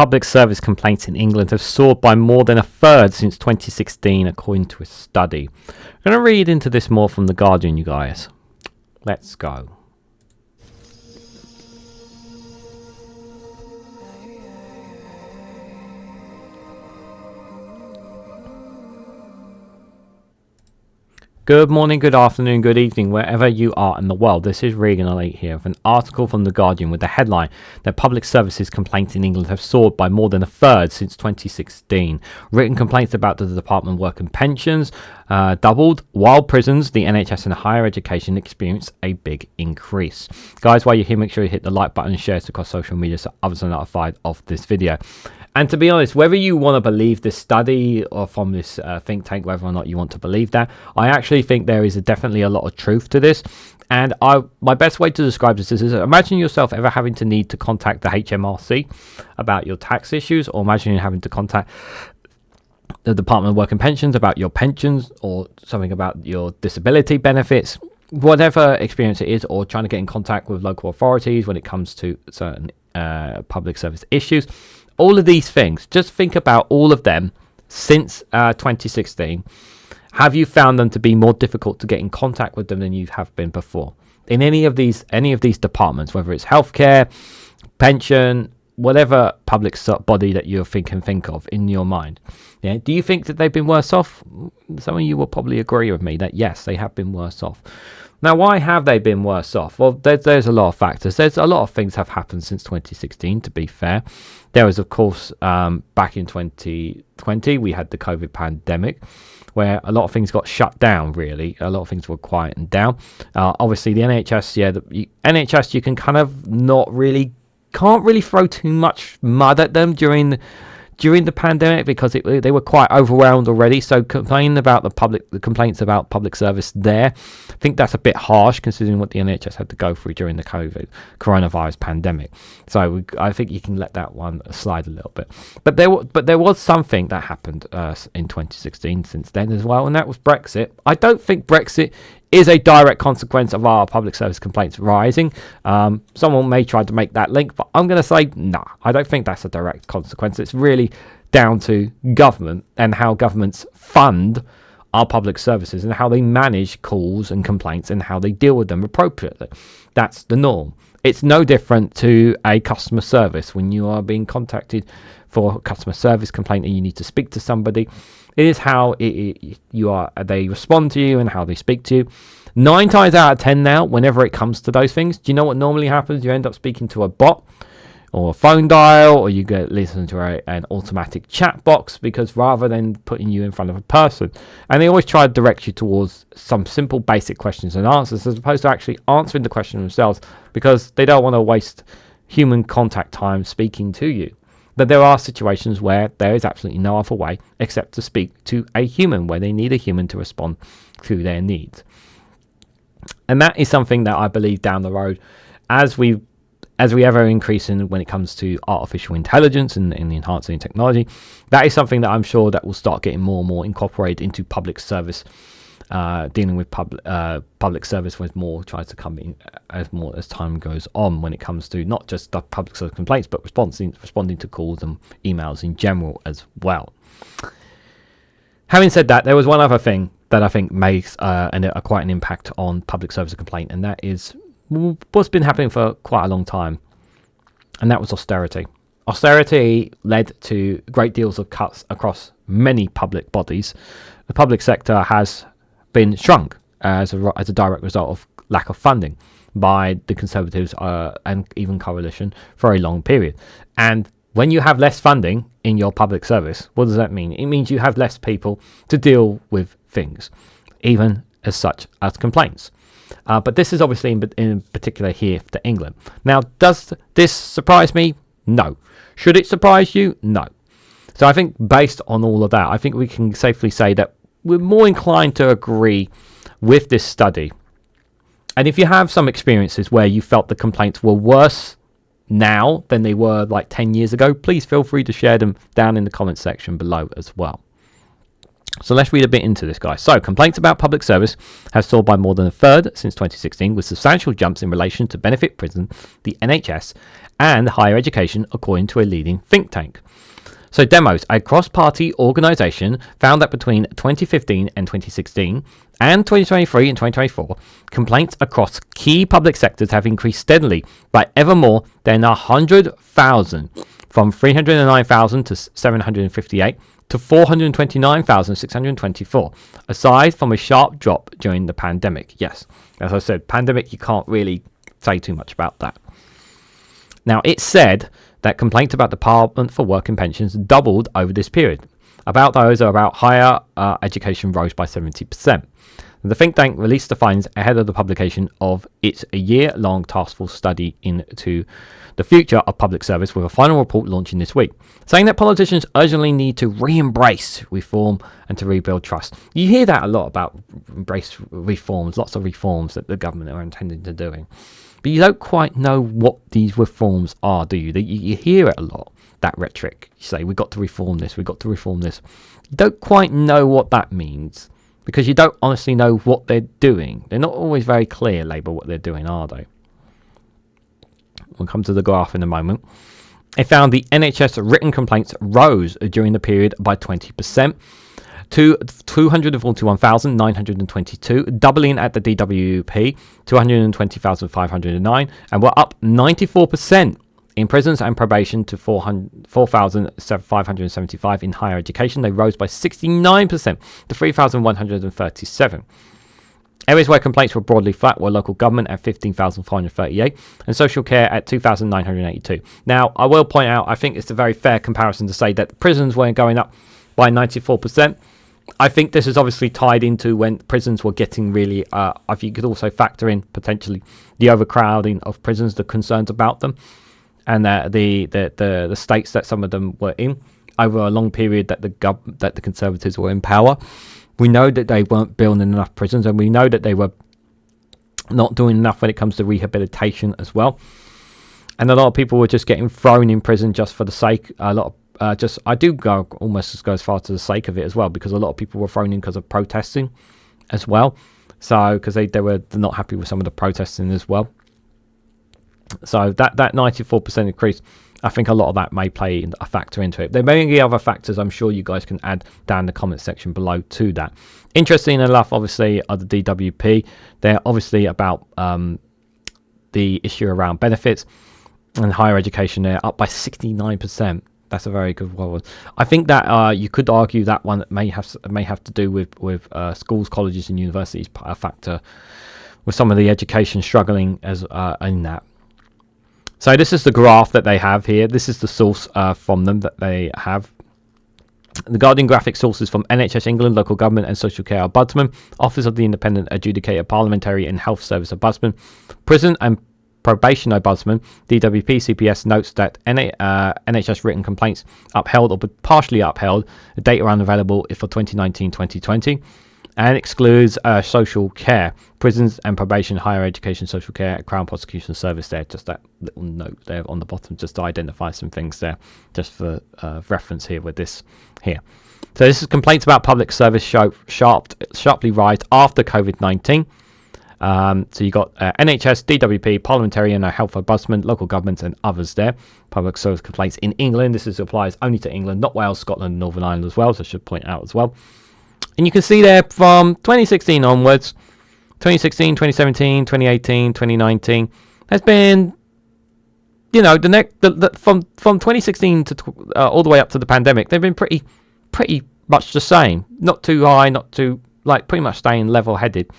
public service complaints in England have soared by more than a third since 2016, according to a study. I'm going to read into this more from The Guardian, you guys. Let's go. Good morning, good afternoon, good evening, wherever you are in the world. This is Reganelite here with an article from The Guardian with the headline that public services complaints in England have soared by more than a third since 2016. Written complaints about the Department of Work and Pensions doubled, while prisons, the NHS and higher education experienced a big increase. Guys, while you're here, make sure you hit the like button and share it across social media so others are notified of this video. And to be honest, whether you want to believe this study or from this think tank, whether or not you want to believe that, I actually think there is definitely a lot of truth to this. And my best way to describe this is imagine yourself ever having to need to contact the HMRC about your tax issues, or imagine you having to contact the Department of Work and Pensions about your pensions or something about your disability benefits, whatever experience it is, or trying to get in contact with local authorities when it comes to certain public service issues. All of these things, just think about all of them since 2016. Have you found them to be more difficult to get in contact with them than you have been before? In any of these departments, whether it's healthcare, pension, whatever public body that you think of in your mind. Yeah, do you think that they've been worse off? Some of you will probably agree with me that yes, they have been worse off. Now, why have they been worse off? Well, there's a lot of factors. There's a lot of things have happened since 2016, to be fair. There was, of course, back in 2020, we had the COVID pandemic, where a lot of things got shut down, really. A lot of things were quietened down. Obviously, the NHS, NHS, you can kind of can't really throw too much mud at them during the pandemic because they were quite overwhelmed already. So complaining about the complaints about public service there, I think that's a bit harsh considering what the NHS had to go through during the coronavirus pandemic. So I think you can let that one slide a little bit. But there was something that happened in 2016 since then as well, and that was Brexit. I don't think Brexit is a direct consequence of our public service complaints rising. Someone may try to make that link, but I'm going to say, nah, I don't think that's a direct consequence. It's really down to government and how governments fund our public services and how they manage calls and complaints and how they deal with them appropriately. That's the norm. It's no different to a customer service. When you are being contacted for a customer service complaint and you need to speak to somebody, it is how they respond to you and how they speak to you. 9 times out of 10 now, whenever it comes to those things, do you know what normally happens? You end up speaking to a bot or a phone dial, or you listen to an automatic chat box, because rather than putting you in front of a person, and they always try to direct you towards some simple basic questions and answers as opposed to actually answering the question themselves, because they don't want to waste human contact time speaking to you. But there are situations where there is absolutely no other way except to speak to a human, where they need a human to respond to their needs. And that is something that I believe down the road, as we ever increase in when it comes to artificial intelligence and enhancing technology, that is something that I'm sure that will start getting more and more incorporated into public service, dealing with public service with more tries to come in as time goes on, when it comes to not just the public service complaints, but responding to calls and emails in general as well. Having said that, there was one other thing that I think makes quite an impact on public service complaint, and that is what's been happening for quite a long time, and that was austerity. Austerity led to great deals of cuts across many public bodies. The public sector has been shrunk as a direct result of lack of funding by the Conservatives and even Coalition for a long period. And when you have less funding in your public service, what does that mean? It means you have less people to deal with things, even as such as complaints. But this is obviously in particular here to England. Now, does this surprise me? No. Should it surprise you? No. So I think based on all of that, I think we can safely say that we're more inclined to agree with this study. And if you have some experiences where you felt the complaints were worse now than they were like 10 years ago, please feel free to share them down in the comment section below as well. So let's read a bit into this, guys. So complaints about public service have soared by more than a third since 2016, with substantial jumps in relation to benefit prison, the NHS, and higher education, according to a leading think tank. So Demos, a cross-party organisation, found that between 2015 and 2016 and 2023 and 2024, complaints across key public sectors have increased steadily by ever more than 100,000, from 309,000 to 758 to 429,624, aside from a sharp drop during the pandemic. Yes, as I said, pandemic, you can't really say too much about that. Now, it's said that complaints about the Parliament for Work and Pensions doubled over this period. About higher education rose by 70%. The think tank released the findings ahead of the publication of its year-long taskforce study into the future of public service, with a final report launching this week, saying that politicians urgently need to re-embrace reform and to rebuild trust. You hear that a lot about embrace reforms, lots of reforms that the government are intending to do. But you don't quite know what these reforms are, do you? You hear it a lot, that rhetoric. You say, we've got to reform this, we've got to reform this. You don't quite know what that means, because you don't honestly know what they're doing. They're not always very clear, Labour, what they're doing, are they? We'll come to the graph in a moment. It found the NHS written complaints rose during the period by 20%. To 241,922, doubling at the DWP, 220,509, and were up 94% in prisons and probation to 4,575 in higher education. They rose by 69% to 3,137. Areas where complaints were broadly flat were local government at 15,438 and social care at 2,982. Now, I will point out, I think it's a very fair comparison to say that prisons weren't going up by 94%. I think this is obviously tied into when prisons were getting really, I think you could also factor in potentially the overcrowding of prisons, the concerns about them, and the states that some of them were in over a long period that the Conservatives were in power. We know that they weren't building enough prisons, and we know that they were not doing enough when it comes to rehabilitation as well. And a lot of people were just getting thrown in prison just for the sake. A lot of I do go almost as far to the sake of it as well, because a lot of people were thrown in because of protesting as well. So because they were not happy with some of the protesting as well. So that 94% increase, I think a lot of that may play a factor into it. There may be other factors I'm sure you guys can add down in the comment section below to that. Interesting enough, obviously, are the DWP. They're obviously about the issue around benefits and higher education. They're up by 69%. That's a very good one. I think that you could argue that one may have to do with schools, colleges, and universities, a factor with some of the education struggling as in that. So this is the graph that they have here. This is the source from them that they have. The Guardian graphic sources from NHS England, Local Government and Social Care Ombudsman, Office of the Independent Adjudicator, Parliamentary and Health Service Ombudsman, Prison and Probation Ombudsman, DWP CPS notes that NHS written complaints upheld or partially upheld. The data are unavailable for 2019-2020 and excludes social care, prisons and probation, higher education, social care, Crown Prosecution Service there. Just that little note there on the bottom just to identify some things there, just for reference here with this here. So this is complaints about public service sharply rise after COVID-19. So you got NHS, DWP, Parliamentary and Health Ombudsman, local governments and others there. Public service complaints in England. This applies only to England, not Wales, Scotland and Northern Ireland as well. So I should point out as well. And you can see there from 2016 onwards, 2016, 2017, 2018, 2019, has been, you know, from 2016 to all the way up to the pandemic, they've been pretty much the same. Not too high, not too, like, pretty much staying level-headed.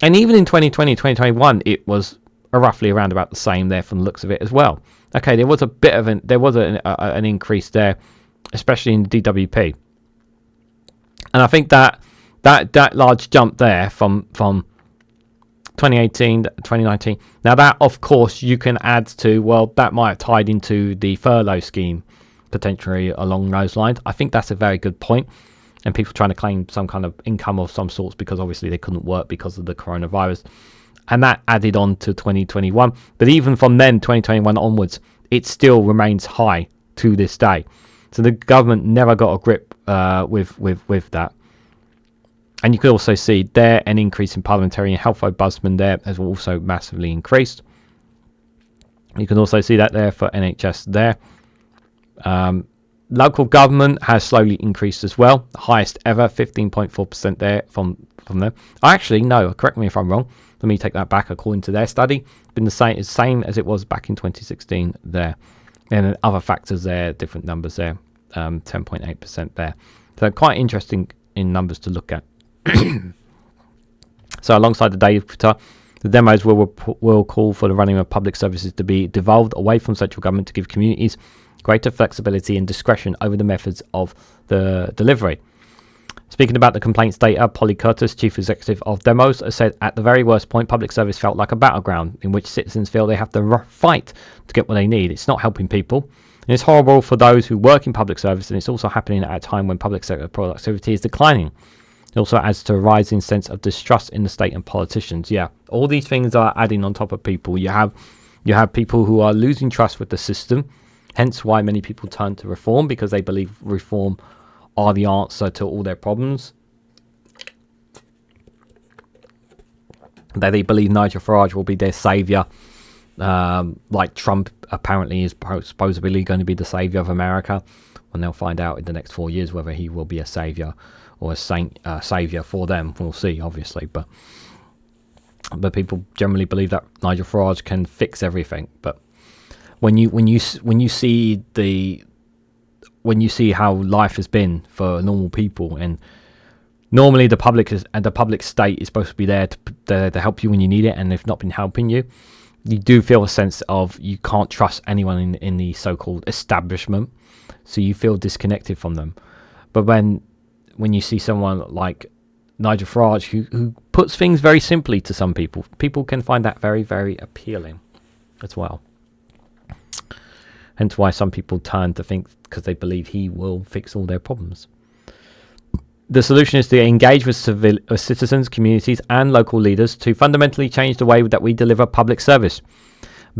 And even in 2020, 2021, it was roughly around about the same there from the looks of it as well. Okay, there was a bit of an increase there, especially in the DWP. And I think that large jump there from 2018 to 2019. Now that, of course, you can add to, well, that might have tied into the furlough scheme potentially along those lines. I think that's a very good point. And people trying to claim some kind of income of some sorts because obviously they couldn't work because of the coronavirus. And that added on to 2021. But even from then, 2021 onwards, it still remains high to this day. So the government never got a grip with that. And you could also see there an increase in parliamentary and health ombudsman there has also massively increased. You can also see that there for NHS there. Local government has slowly increased as well. The highest ever, 15.4% there from them. Actually, no, correct me if I'm wrong. Let me take that back. According to their study, it's been the same as it was back in 2016 there. And then other factors there, different numbers there, 10.8% there. So quite interesting in numbers to look at. So alongside the data, the demos will call for the running of public services to be devolved away from central government to give communities greater flexibility and discretion over the methods of the delivery. Speaking about the complaints data, Polly Curtis, chief executive of Demos, has said at the very worst point, public service felt like a battleground in which citizens feel they have to fight to get what they need. It's not helping people. And it's horrible for those who work in public service, and it's also happening at a time when public sector productivity is declining. It also adds to a rising sense of distrust in the state and politicians. Yeah, all these things are adding on top of people. You have people who are losing trust with the system, hence why many people turn to reform, because they believe reform are the answer to all their problems. That they believe Nigel Farage will be their saviour, like Trump apparently is supposedly going to be the saviour of America, and they'll find out in the next 4 years whether he will be a saviour or a saviour for them. We'll see, obviously, but people generally believe that Nigel Farage can fix everything. But when you see how life has been for normal people, and normally the public state is supposed to be there to help you when you need it, and they've not been helping you, you do feel a sense of you can't trust anyone in the so-called establishment, so you feel disconnected from them. But when you see someone like Nigel Farage who puts things very simply to some people can find that very, very appealing as well. Hence why some people turn to think, because they believe he will fix all their problems. The solution is to engage with citizens, communities and local leaders to fundamentally change the way that we deliver public service.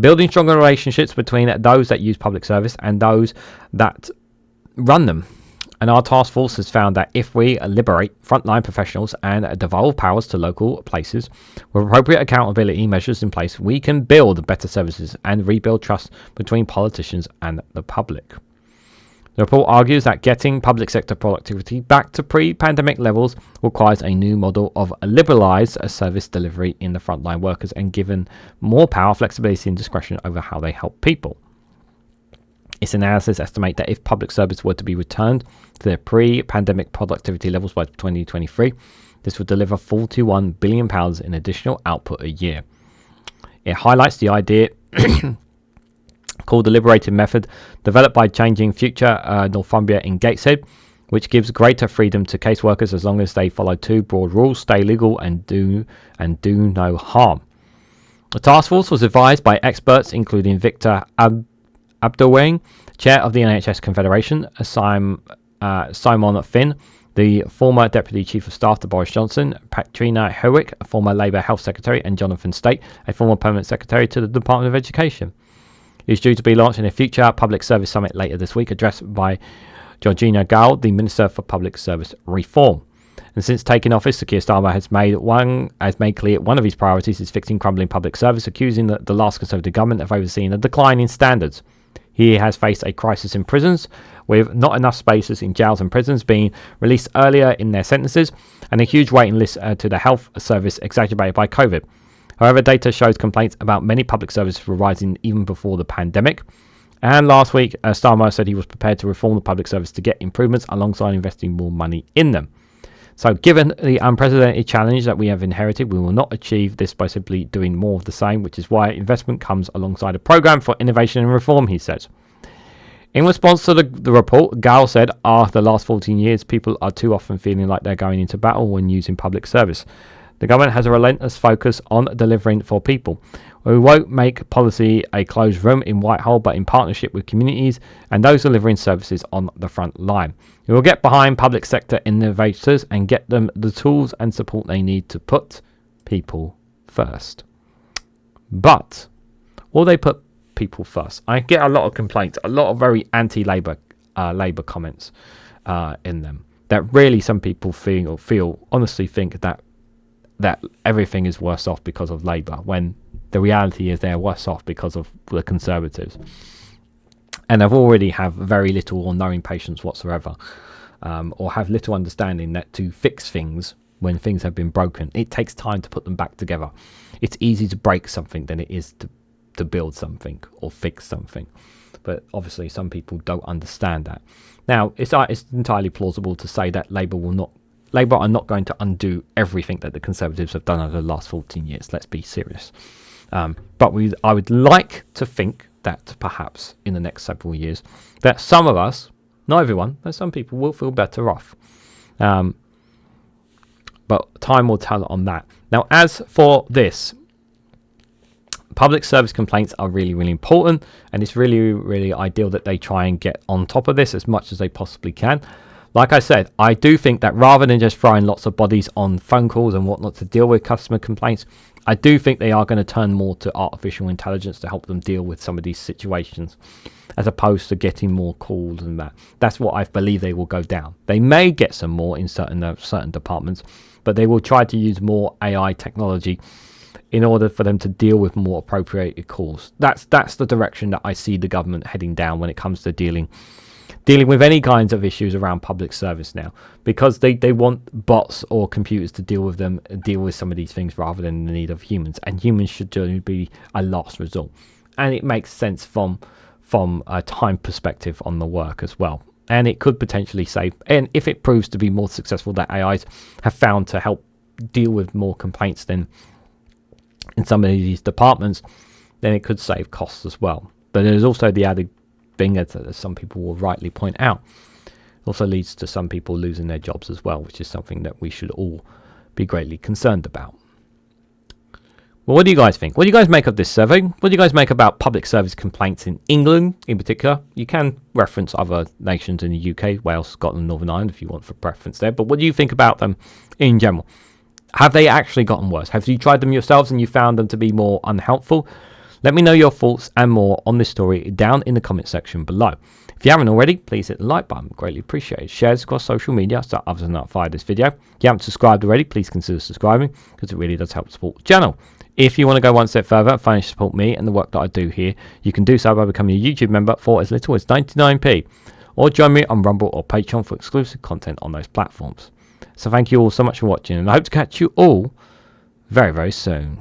Building stronger relationships between those that use public service and those that run them. And our task force has found that if we liberate frontline professionals and devolve powers to local places with appropriate accountability measures in place, we can build better services and rebuild trust between politicians and the public. The report argues that getting public sector productivity back to pre-pandemic levels requires a new model of liberalised service delivery in the frontline workers and given more power, flexibility and discretion over how they help people. Its analysis estimates that if public service were to be returned to their pre-pandemic productivity levels by 2023, this would deliver £41 billion in additional output a year. It highlights the idea called the liberated method, developed by Changing Future Northumbria in Gateshead, which gives greater freedom to caseworkers as long as they follow two broad rules: stay legal and do no harm. The task force was advised by experts including Victor Abdelwang, chair of the NHS Confederation, Simon Finn, the former Deputy Chief of Staff to Boris Johnson, Patrina Hewick, a former Labour Health Secretary, and Jonathan State, a former Permanent Secretary to the Department of Education. It is due to be launched in a future Public Service Summit later this week, addressed by Georgina Gao, the Minister for Public Service Reform. And since taking office, Sir Keir Starmer has made clear one of his priorities is fixing crumbling public service, accusing the last Conservative government of overseeing a decline in standards. He has faced a crisis in prisons, with not enough spaces in jails and prisons being released earlier in their sentences, and a huge waiting list to the health service exacerbated by COVID. However, data shows complaints about many public services were rising even before the pandemic. And last week, Starmer said he was prepared to reform the public service to get improvements alongside investing more money in them. So given the unprecedented challenge that we have inherited, we will not achieve this by simply doing more of the same, which is why investment comes alongside a program for innovation and reform, he says. In response to the report, Gao said, after the last 14 years, people are too often feeling like they're going into battle when using public service. The government has a relentless focus on delivering for people. We won't make policy a closed room in Whitehall, but in partnership with communities and those delivering services on the front line. We will get behind public sector innovators and get them the tools and support they need to put people first. But will they put people first? I get a lot of complaints, a lot of very anti-Labour Labour comments in them. That really some people honestly think that everything is worse off because of Labour, when the reality is they're worse off because of the Conservatives. And they've already have very little or no impatience whatsoever, or have little understanding that to fix things when things have been broken, it takes time to put them back together. It's easy to break something than it is to build something or fix something. But obviously some people don't understand that. Now, it's entirely plausible to say that Labour are not going to undo everything that the Conservatives have done over the last 14 years. Let's be serious. But I would like to think that perhaps in the next several years, that some of us, not everyone, but some people will feel better off. But time will tell on that. Now, as for this, public service complaints are really, really important, and it's really, really ideal that they try and get on top of this as much as they possibly can. Like I said, I do think that rather than just throwing lots of bodies on phone calls and whatnot to deal with customer complaints, I do think they are going to turn more to artificial intelligence to help them deal with some of these situations, as opposed to getting more calls and that. That's what I believe they will go down. They may get some more in certain departments, but they will try to use more AI technology in order for them to deal with more appropriated calls. That's the direction that I see the government heading down when it comes to dealing with any kinds of issues around public service now, because they want bots or computers to deal with some of these things rather than the need of humans, and humans should generally be a last resort. And it makes sense from a time perspective on the work as well. And it could potentially save, and if it proves to be more successful, that AIs have found to help deal with more complaints than in some of these departments, then it could save costs as well. But there's also the added thing that some people will rightly point out, also leads to some people losing their jobs as well, which is something that we should all be greatly concerned about. Well, what do you guys think? What do you guys make of this survey? What do you guys make about public service complaints in England in particular? You can reference other nations in the UK, Wales, Scotland, Northern Ireland, if you want for preference there. But what do you think about them in general? Have they actually gotten worse? Have you tried them yourselves and you found them to be more unhelpful? Let me know your thoughts and more on this story down in the comment section below. If you haven't already, please hit the like button. Greatly appreciated. Share this across social media so others are notified of this video. If you haven't subscribed already, please consider subscribing, because it really does help support the channel. If you want to go one step further and financially support me and the work that I do here, you can do so by becoming a YouTube member for as little as 99p, or join me on Rumble or Patreon for exclusive content on those platforms. So thank you all so much for watching, and I hope to catch you all very, very soon.